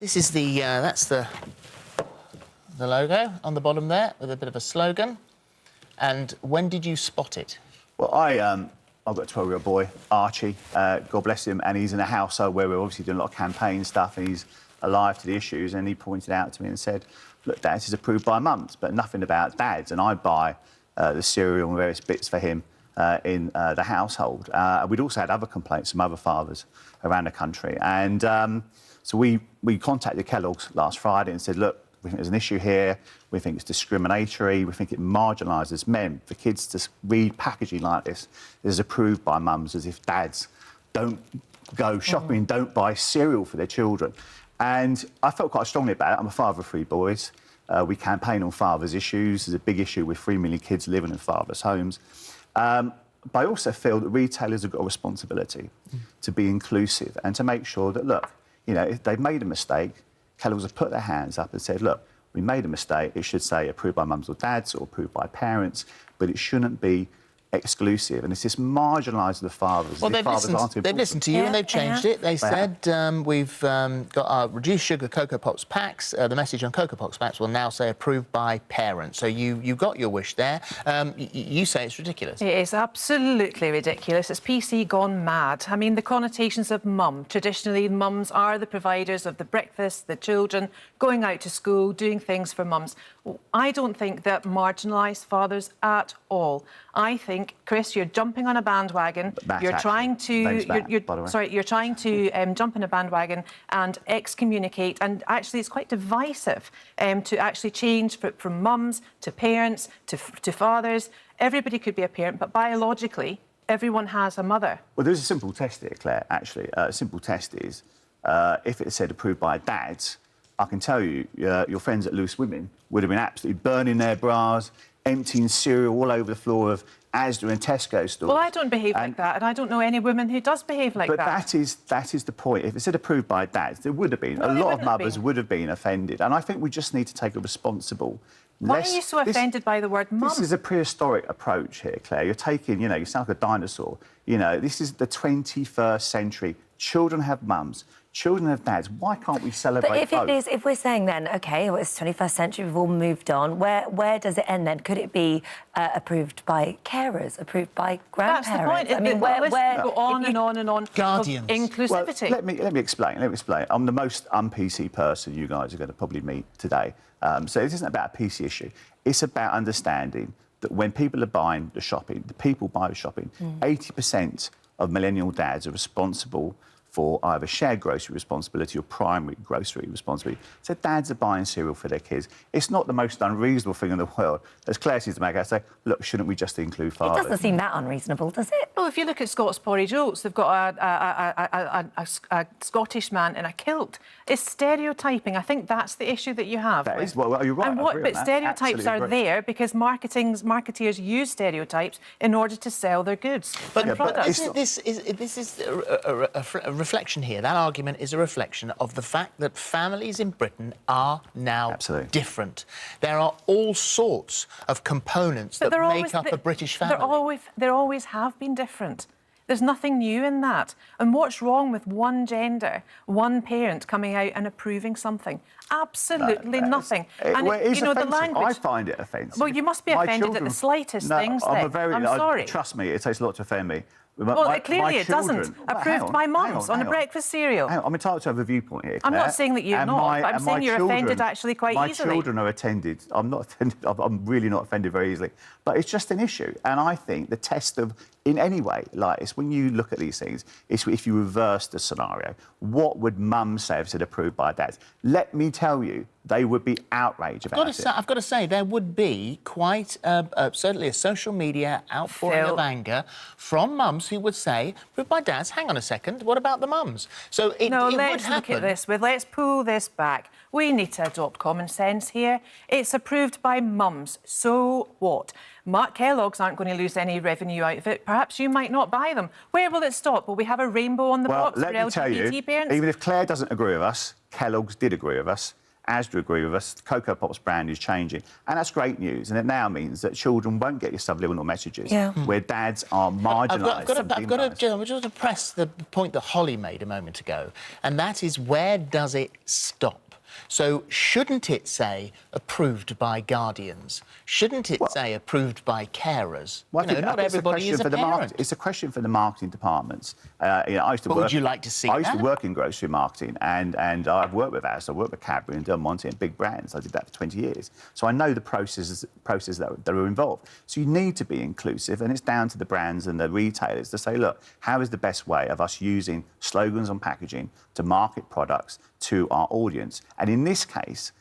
This is the that's the logo on the bottom there with a bit of a slogan. And when did you spot it? Well, I've got a 12-year-old boy, Archie, God bless him, and he's in a household where we're obviously doing a lot of campaign stuff, and he's alive to the issues, and he pointed out to me and said, look, Dad, this is approved by mums, but nothing about dads, and I buy the cereal and various bits for him in the household. We'd also had other complaints from other fathers around the country, and so we contacted Kellogg's last Friday and said, look, we think there's an issue here, we think it's discriminatory, we think it marginalises men. For kids to read packaging like this is approved by mums, as if dads don't go shopping, don't buy cereal for their children. And I felt quite strongly about it. I'm a father of 3 boys. We campaign on fathers' issues. There's a big issue with 3 million kids living in fathers' homes. But I also feel that retailers have got a responsibility to be inclusive and to make sure that, look, you know, if they've made a mistake, Kellogg's have put their hands up and said, look, we made a mistake. It should say approved by mums or dads or approved by parents, but it shouldn't be exclusive. And it's this marginalising the fathers. Well, they've listened to you and they've changed it. They said we've got our reduced sugar Cocoa Pops packs. The message on Cocoa Pops packs will now say approved by parents. So you got your wish there. You say it's ridiculous. It is absolutely ridiculous. It's PC gone mad. I mean, the connotations of mum. Traditionally, mums are the providers of the breakfast, the children, going out to school, doing things for mums. I don't think that marginalised fathers at all. I think, Chris, you're jumping on a bandwagon. You're trying to jump on a bandwagon and excommunicate. And actually, it's quite divisive to actually change from mums to parents to fathers. Everybody could be a parent, but biologically, everyone has a mother. Well, there's a simple test here, Claire, actually. A simple test is, if it said approved by dads, I can tell you, your friends at Loose Women would have been absolutely burning their bras, emptying cereal all over the floor of Asda and Tesco stores. Well, I don't behave like that, and I don't know any woman who does behave like that. But that is the point. If it said approved by dads, there would have been. A lot of mothers would have been offended. And I think we just need to take a responsible... Why are you so offended by the word mum? This is a prehistoric approach here, Claire. You're taking, you know, you sound like a dinosaur. You know, this is the 21st century. Children have mums. Children have dads. Why can't we celebrate both? If we're saying then, OK, well, it's 21st century, we've all moved on, where does it end then? Could it be approved by carers, approved by grandparents? That's the point. I mean, where go on and on and on. Guardians. Inclusivity. Well, let me explain. I'm the most un-PC person you guys are going to probably meet today. So it isn't about a PC issue. It's about understanding that when people are buying the shopping, the people buy the shopping, 80% of millennial dads are responsible for either shared grocery responsibility or primary grocery responsibility. So dads are buying cereal for their kids. It's not the most unreasonable thing in the world. As Claire seems to make, I say, look, shouldn't we just include fathers? It doesn't seem that unreasonable, does it? Well, if you look at Scott's porridge oats, they've got a Scottish man in a kilt. It's stereotyping. I think that's the issue that you have. That is, well, you're right. But stereotypes are there because marketeers use stereotypes in order to sell their goods and products. This is a reflection here. That argument is a reflection of the fact that families in Britain are now different. There are all sorts of components that make up a British family. There always have been different. There's nothing new in that. And what's wrong with one gender, one parent coming out and approving something? Absolutely nothing. And you know, the language. I find it offensive. Well, you must be offended at the slightest things. I'm sorry. Trust me, it takes a lot to offend me. Well, clearly it doesn't. Approved by mums on a breakfast cereal. I'm entitled to have a viewpoint here, Claire. I'm not saying that you're not. I'm saying you're offended actually quite easily. My children are offended. I'm not offended. I'm really not offended very easily. But it's just an issue. And I think the test of, in any way, like this, when you look at these things, it's if you reverse the scenario, what would mum say if it said approved by dads? Let me tell you, they would be outraged about it. I've got to say, there would be quite, certainly a social media outpouring of anger from mums who would say, approved by dads, hang on a second, what about the mums? So it would happen. Let's look at this. Let's pull this back. We need to adopt common sense here. It's approved by mums. So what? Kellogg's aren't going to lose any revenue out of it. Perhaps you might not buy them. Where will it stop? Will we have a rainbow on the box for LGBT parents? Even if Claire doesn't agree with us, Kellogg's did agree with us. Asda agree with us. The Coco Pop's brand is changing, and that's great news. And it now means that children won't get your subliminal messages where dads are marginalised. I've got to press the point that Holly made a moment ago, and that is, where does it stop? So shouldn't it say approved by guardians? Shouldn't it say approved by carers? Well, not everybody is a parent. It's a question for the marketing departments. I used to would you like to see I used to work in grocery marketing, and I've worked with Asda, I worked with Cadbury and Del Monte and big brands. I did that for 20 years. So I know the processes that are involved. So you need to be inclusive, and it's down to the brands and the retailers to say, look, how is the best way of us using slogans on packaging to market products to our audience? And in this case,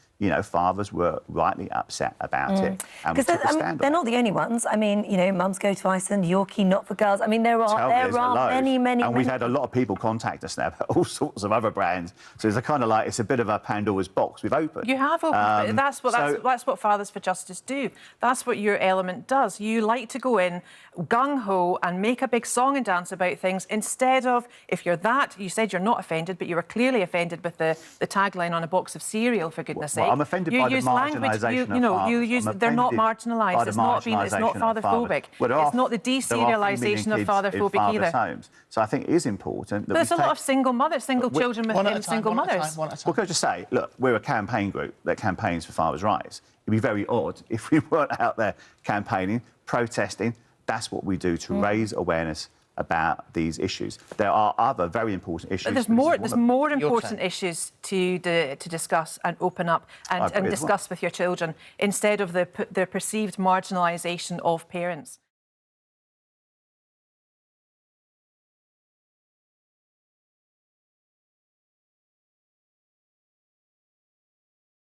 fathers were rightly upset about it. Because they're not the only ones. I mean, mums go to Iceland, Yorkie, not for girls. I mean, there are many. And we've had a lot of people contact us now about all sorts of other brands. So it's it's a bit of a Pandora's box we've opened. You have opened, but that's what Fathers for Justice do. That's what your element does. You like to go in gung-ho and make a big song and dance about things, instead of, if you're you said you're not offended, but you were clearly offended with the tagline on a box of cereal, for goodness sake. I'm offended by the marginalisation of fathers. They're not marginalised. It's not fatherphobic. It's not the deserialisation of fatherphobic either. Homes. So I think it is important that there's a lot of single children with single mothers. Well, can I just say, look, we're a campaign group that campaigns for fathers' rights. It'd be very odd if we weren't out there campaigning, protesting. That's what we do to raise awareness about these issues. There are other very important issues. But there's more important issues to discuss and open up and discuss with your children, instead of the perceived marginalisation of parents.